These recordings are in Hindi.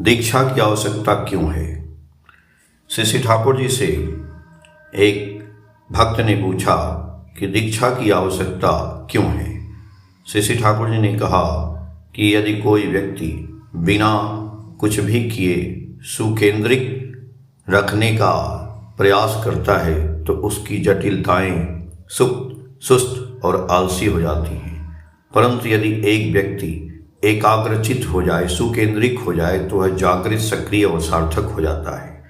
दीक्षा की आवश्यकता क्यों है। श्री ठाकुर जी से एक भक्त ने पूछा कि दीक्षा की आवश्यकता क्यों है। श्री ठाकुर जी ने कहा कि यदि कोई व्यक्ति बिना कुछ भी किए सुकेंद्रित रखने का प्रयास करता है तो उसकी जटिलताएं सुस्त और आलसी हो जाती हैं। परंतु यदि एक व्यक्ति एकाग्रचित हो जाए, सुकेंद्रित हो जाए, तो वह जागृत, सक्रिय और सार्थक हो जाता है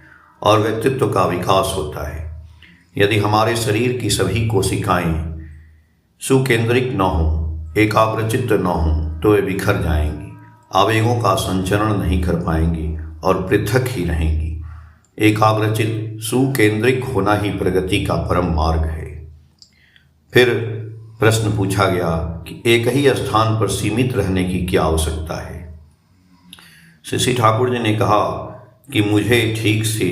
और व्यक्तित्व का विकास होता है। यदि हमारे शरीर की सभी कोशिकाएं सुकेंद्रित न हो, एकाग्रचित्त न हो, तो वे बिखर जाएंगी, आवेगों का संचरण नहीं कर पाएंगी और पृथक ही रहेंगी। एकाग्रचित सुकेंद्रित होना ही प्रगति का परम मार्ग है। फिर प्रश्न पूछा गया कि एक ही स्थान पर सीमित रहने की क्या आवश्यकता है। श्री ठाकुर जी ने कहा कि मुझे ठीक से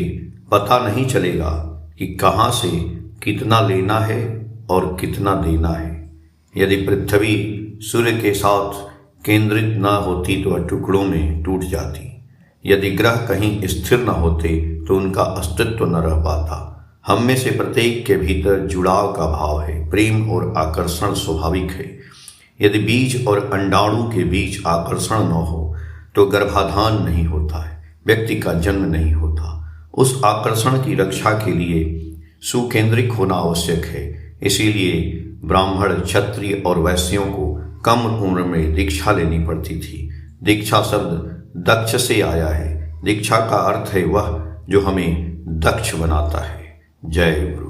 पता नहीं चलेगा कि कहाँ से कितना लेना है और कितना देना है। यदि पृथ्वी सूर्य के साथ केंद्रित न होती तो वह टुकड़ों में टूट जाती। यदि ग्रह कहीं स्थिर न होते तो उनका अस्तित्व न रह पाता। हम में से प्रत्येक के भीतर जुड़ाव का भाव है, प्रेम और आकर्षण स्वाभाविक है। यदि बीज और अंडाणु के बीच आकर्षण न हो तो गर्भाधान नहीं होता है, व्यक्ति का जन्म नहीं होता। उस आकर्षण की रक्षा के लिए सुकेंद्रित होना आवश्यक है। इसीलिए ब्राह्मण, क्षत्रिय और वैश्यों को कम उम्र में दीक्षा लेनी पड़ती थी। दीक्षा शब्द दक्ष से आया है। दीक्षा का अर्थ है वह जो हमें दक्ष बनाता है। जय गुरु।